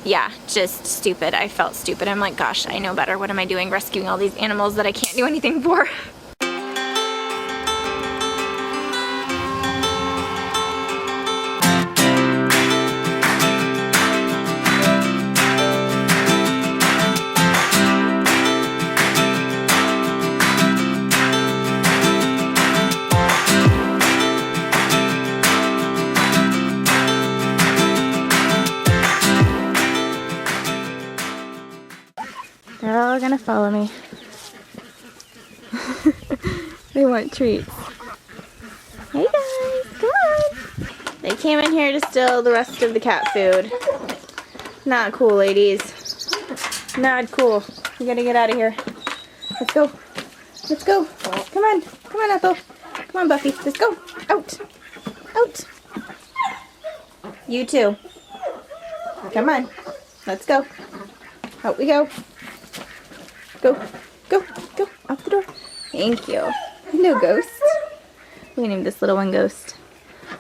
yeah, just stupid. I felt stupid. I'm like, gosh, I know better. What am I doing rescuing all these animals that I can't do anything for? They're all gonna follow me. They want treats. Hey guys, come on. They came in here to steal the rest of the cat food. Not cool, ladies. Not cool. We gotta get out of here. Let's go. Let's go. Come on. Come on, Ethel. Come on, Buffy. Let's go. Out. Out. You too. Come on. Let's go. Out we go. Go, go, go, out the door. Thank you. No Ghost. We named this little one Ghost.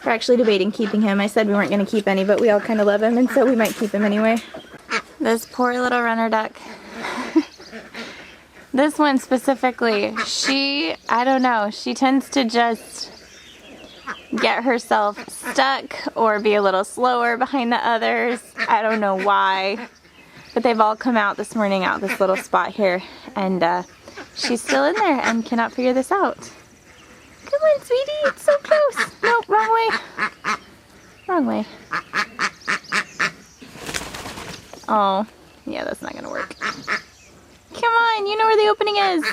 We're actually debating keeping him. I said we weren't going to keep any, but we all kind of love him, and so we might keep him anyway. This poor little runner duck. This one specifically, I don't know, she tends to just get herself stuck or be a little slower behind the others. I don't know why. But they've all come out this morning out this little spot here, and she's still in there and cannot figure this out. Come on, sweetie, it's so close. No, wrong way. Wrong way. Oh, yeah, that's not gonna work. Come on, you know where the opening is.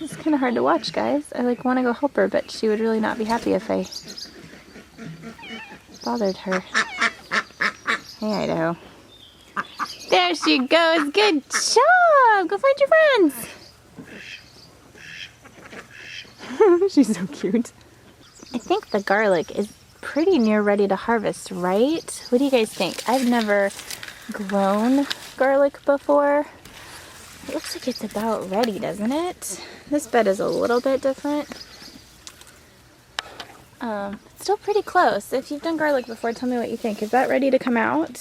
It's kind of hard to watch, guys. I want to go help her, but she would really not be happy if I bothered her. Hey, Idaho. There she goes. Good job. Go find your friends. She's so cute. I think the garlic is pretty near ready to harvest, right? What do you guys think? I've never grown garlic before. It looks like it's about ready, doesn't it? This bed is a little bit different. It's still pretty close. If you've done garlic before, tell me what you think. Is that ready to come out?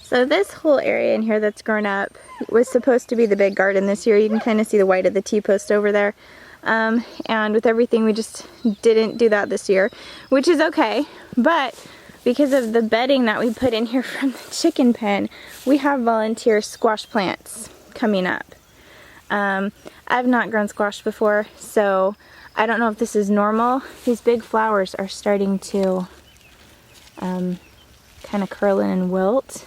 So this whole area in here that's grown up was supposed to be the big garden this year. You can kind of see the white of the T-post over there. And with everything, we just didn't do that this year, which is okay. But because of the bedding that we put in here from the chicken pen, we have volunteer squash plants coming up. I've not grown squash before, so I don't know if this is normal. These big flowers are starting to kind of curl in and wilt.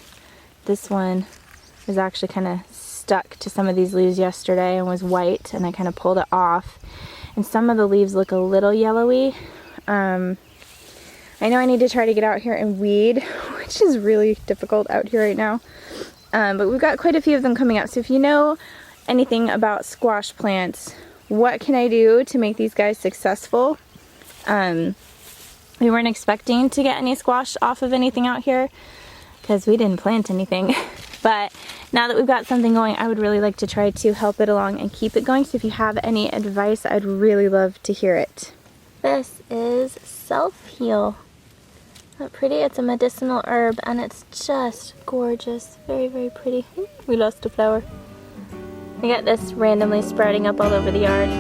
This one was actually kind of stuck to some of these leaves yesterday and was white, and I kind of pulled it off. And some of the leaves look a little yellowy. I know I need to try to get out here and weed, which is really difficult out here right now. But we've got quite a few of them coming up. So if you know anything about squash plants, what can I do to make these guys successful? We weren't expecting to get any squash off of anything out here, because we didn't plant anything. But now that we've got something going, I would really like to try to help it along and keep it going. So if you have any advice, I'd really love to hear it. This is self-heal. Isn't that pretty? It's a medicinal herb and it's just gorgeous. Very, very pretty. We lost a flower. I got this randomly sprouting up all over the yard.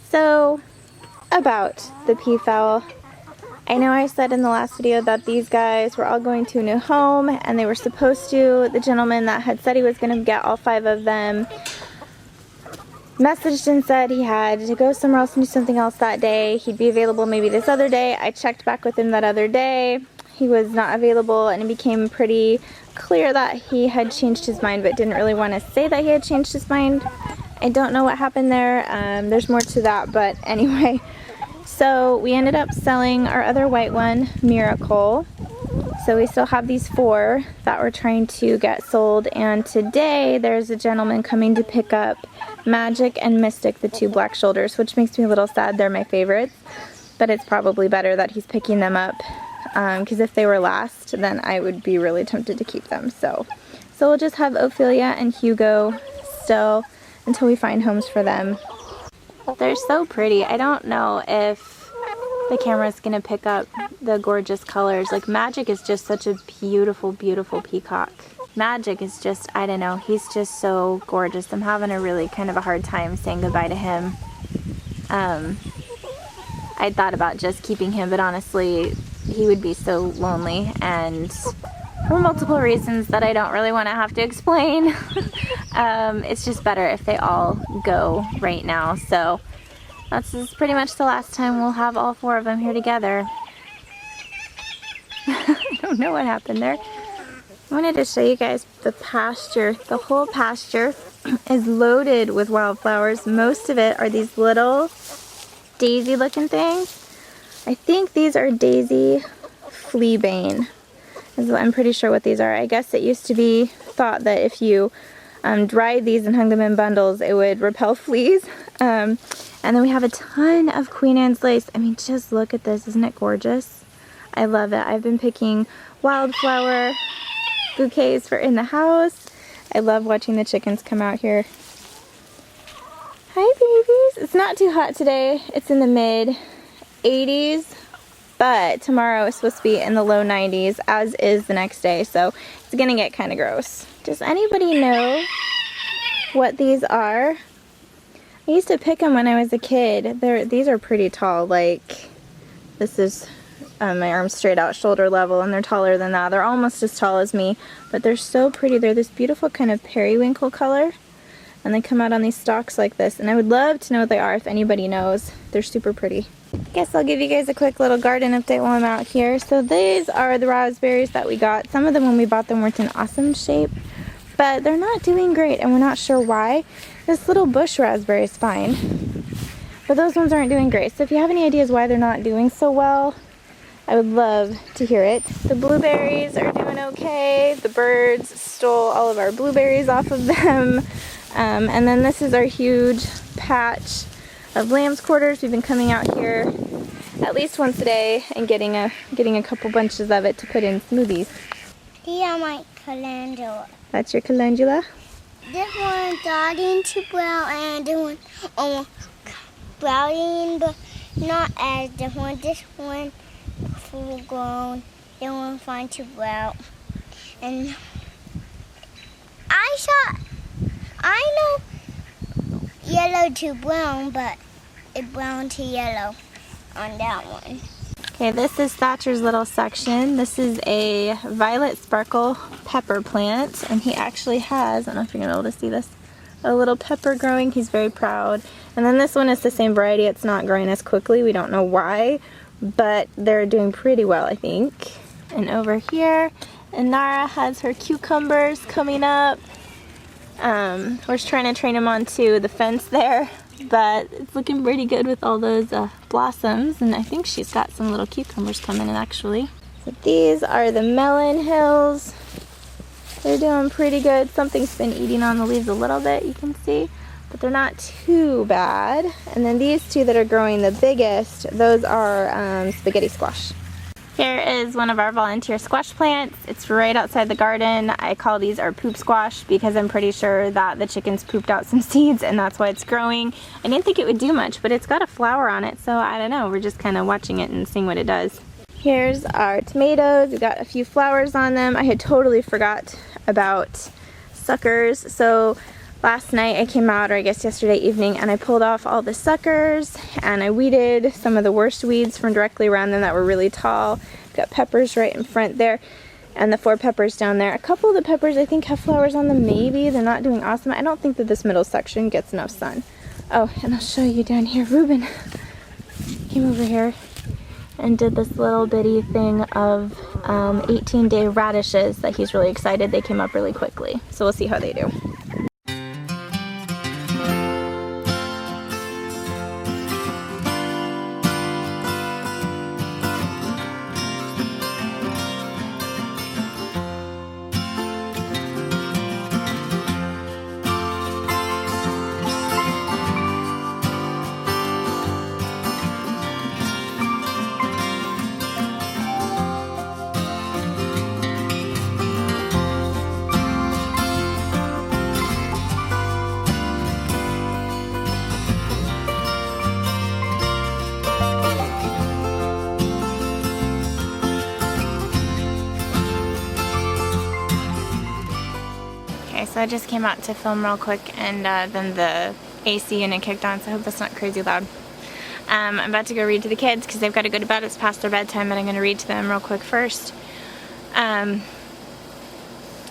So, about the peafowl. I know I said in the last video that these guys were all going to a new home, and they were supposed to. The gentleman that had said he was going to get all 5 of them messaged and said he had to go somewhere else and do something else that day. He'd be available maybe this other day. I checked back with him that other day. He was not available, and it became pretty clear that he had changed his mind, but didn't really want to say that he had changed his mind. I don't know what happened there. There's more to that, but anyway. So we ended up selling our other white one, Miracle. So we still have these 4 that we're trying to get sold, and today there's a gentleman coming to pick up Magic and Mystic, the 2 black shoulders, which makes me a little sad. They're my favorites, but it's probably better that he's picking them up, because if they were last, then I would be really tempted to keep them. So we'll just have Ophelia and Hugo still until we find homes for them. They're so pretty. I don't know if the camera's gonna pick up the gorgeous colors. Like, Magic is just such a beautiful, beautiful peacock. Magic is just, I don't know, he's just so gorgeous. I'm having a really kind of a hard time saying goodbye to him. I thought about just keeping him, but honestly, he would be so lonely, and for multiple reasons that I don't really want to have to explain. It's just better if they all go right now. So this is pretty much the last time we'll have all 4 of them here together. I don't know what happened there. I wanted to show you guys the pasture. The whole pasture is loaded with wildflowers. Most of it are these little daisy looking things. I think these are daisy fleabane. I'm pretty sure what these are. I guess it used to be thought that if you dried these and hung them in bundles, it would repel fleas. And then we have a ton of Queen Anne's lace. I mean, just look at this. Isn't it gorgeous? I love it. I've been picking wildflower bouquets for in the house. I love watching the chickens come out here. Hi, babies. It's not too hot today. It's in the mid 80s, but tomorrow is supposed to be in the low 90s, as is the next day, so it's gonna get kind of gross. Does anybody know what these are? I used to pick them when I was a kid. These are pretty tall. Like, this is my arms straight out shoulder level, and they're taller than that. They're almost as tall as me, but they're so pretty. They're this beautiful kind of periwinkle color, and they come out on these stalks like this, and I would love to know what they are if anybody knows. They're super pretty. I guess I'll give you guys a quick little garden update while I'm out here. So these are the raspberries that we got. Some of them when we bought them weren't in awesome shape, but they're not doing great, and we're not sure why. This little bush raspberry is fine, but those ones aren't doing great. So if you have any ideas why they're not doing so well, I would love to hear it. The blueberries are doing okay. The birds stole all of our blueberries off of them. And then this is our huge patch of lamb's quarters. We've been coming out here at least once a day and getting a couple bunches of it to put in smoothies. These are my calendula. That's your calendula? This one starting to brown, and this one browning, but not as the one. This one full grown. This one fine to brown. And I know yellow to brown, but it brown to yellow on that one. Okay, this is Thatcher's little section. This is a violet sparkle pepper plant, and he actually has, I don't know if you're gonna be able to see this, a little pepper growing. He's very proud. And then this one is the same variety. It's not growing as quickly. We don't know why, but they're doing pretty well, I think. And over here, Inara has her cucumbers coming up. We're just trying to train them onto the fence there, but it's looking pretty good with all those blossoms, and I think she's got some little cucumbers coming in actually. So these are the melon hills. They're doing pretty good. Something's been eating on the leaves a little bit, you can see, but they're not too bad. And then these two that are growing the biggest, those are spaghetti squash. Here is one of our volunteer squash plants. It's right outside the garden. I call these our poop squash because I'm pretty sure that the chickens pooped out some seeds and that's why it's growing. I didn't think it would do much, but it's got a flower on it, so I don't know. We're just kind of watching it and seeing what it does. Here's our tomatoes. We've got a few flowers on them. I had totally forgot about suckers. So last night I came out, or I guess yesterday evening, and I pulled off all the suckers and I weeded some of the worst weeds from directly around them that were really tall. Got peppers right in front there, and the 4 peppers down there. A couple of the peppers I think have flowers on them, maybe. They're not doing awesome. I don't think that this middle section gets enough sun. Oh, and I'll show you down here. Reuben came over here and did this little bitty thing of 18-day radishes that he's really excited. They came up really quickly, so we'll see how they do. I just came out to film real quick, and then the AC unit kicked on, so I hope that's not crazy loud. I'm about to go read to the kids because they've got to go to bed. It's past their bedtime, but I'm going to read to them real quick first.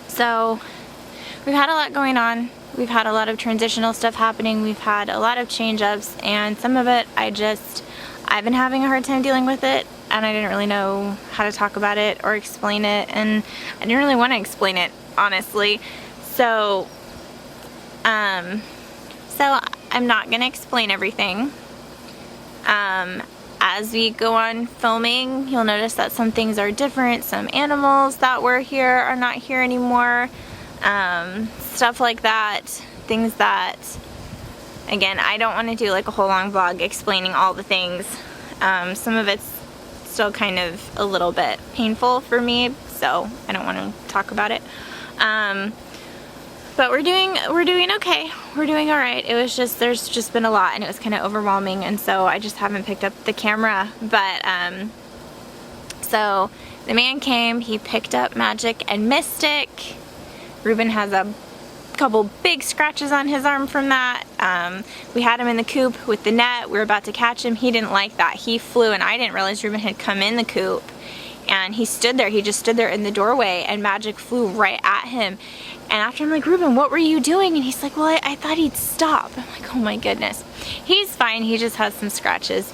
So we've had a lot going on. We've had a lot of transitional stuff happening. We've had a lot of change-ups, and some of it I've been having a hard time dealing with it, and I didn't really know how to talk about it or explain it, and I didn't really want to explain it, honestly. So I'm not going to explain everything. As we go on filming, you'll notice that some things are different. Some animals that were here are not here anymore. Stuff like that. Things that, again, I don't want to do like a whole long vlog explaining all the things. Some of it's still kind of a little bit painful for me, so I don't want to talk about it. But we're doing okay. We're doing all right. It was just, there's just been a lot, and it was kind of overwhelming, and so I just haven't picked up the camera. But so the man came, he picked up Magic and Mystic. Ruben has a couple big scratches on his arm from that. We had him in the coop with the net. We were about to catch him. He didn't like that. He flew, and I didn't realize Ruben had come in the coop. And he stood there. He just stood there in the doorway, and Magic flew right at him. And after I'm like, Ruben, what were you doing? And he's like, well, I thought he'd stop. I'm like, oh my goodness. He's fine. He just has some scratches.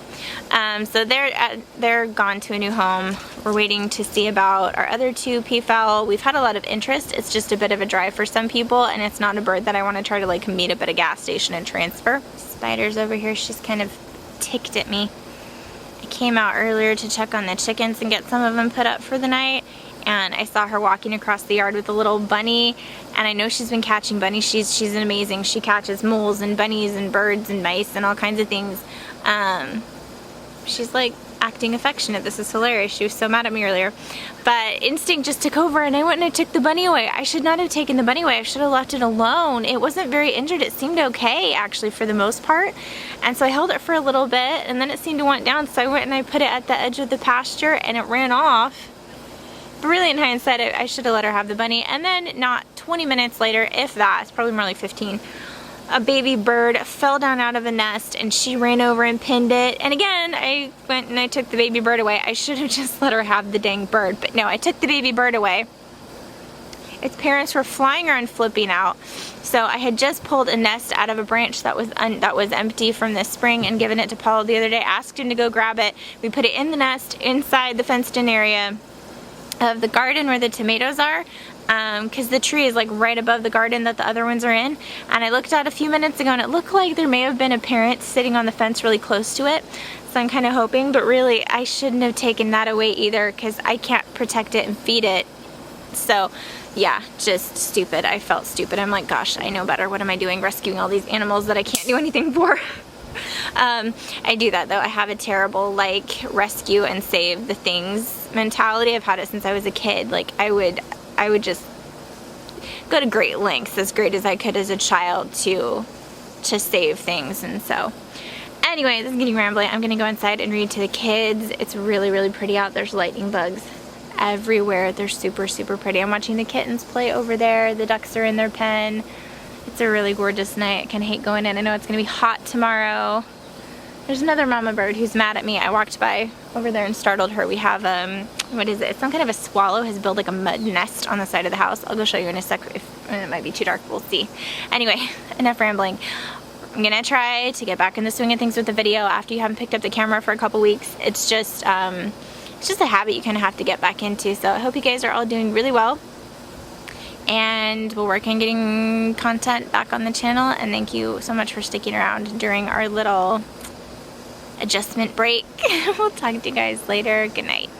So they're gone to a new home. We're waiting to see about our other two peafowl. We've had a lot of interest. It's just a bit of a drive for some people, and it's not a bird that I want to try to like meet up at a gas station and transfer. Spider's over here. She's kind of ticked at me. I came out earlier to check on the chickens and get some of them put up for the night, and I saw her walking across the yard with a little bunny, and I know she's been catching bunnies. She's amazing. She catches moles and bunnies and birds and mice and all kinds of things. She's like acting affectionate. This is hilarious. She was so mad at me earlier. But instinct just took over, and I went and I took the bunny away. I should not have taken the bunny away. I should have left it alone. It wasn't very injured. It seemed okay, actually, for the most part. And so I held it for a little bit, and then it seemed to want down, so I went and I put it at the edge of the pasture, and it ran off. But really, in hindsight, I should have let her have the bunny. And then not 20 minutes later, if that, it's probably more like 15, a baby bird fell down out of a nest, and she ran over and pinned it. And again, I went and I took the baby bird away. I should have just let her have the dang bird, but no, I took the baby bird away. Its parents were flying around flipping out. So I had just pulled a nest out of a branch that was empty from the spring and given it to Paul the other day. Asked him to go grab it. We put it in the nest inside the fenced-in area of the garden where the tomatoes are, because the tree is like right above the garden that the other ones are in. And I looked out a few minutes ago, and it looked like there may have been a parent sitting on the fence really close to it. So I'm kind of hoping, but really I shouldn't have taken that away either, because I can't protect it and feed it. So yeah, just stupid. I felt stupid. I'm like, gosh, I know better. What am I doing rescuing all these animals that I can't do anything for? I do that though. I have a terrible like rescue and save the things mentality. I've had it since I was a kid. Like I would just go to great lengths, as great as I could as a child, to save things. And so anyway, this is getting rambling. I'm gonna go inside and read to the kids. It's really, really pretty out. There's lightning bugs everywhere. They're super, super pretty. I'm watching the kittens play over there. The ducks are in their pen. It's a really gorgeous night. I kind of hate going in. I know it's gonna be hot tomorrow. There's another mama bird who's mad at me. I walked by over there and startled her. We have, what is it? It's some kind of a swallow has built like a mud nest on the side of the house. I'll go show you in a sec. It might be too dark. We'll see. Anyway, enough rambling. I'm gonna try to get back in the swing of things with the video after you haven't picked up the camera for a couple weeks. It's just a habit you kind of have to get back into. So I hope you guys are all doing really well. And we'll work on getting content back on the channel. And thank you so much for sticking around during our little adjustment break. We'll talk to you guys later. Good night.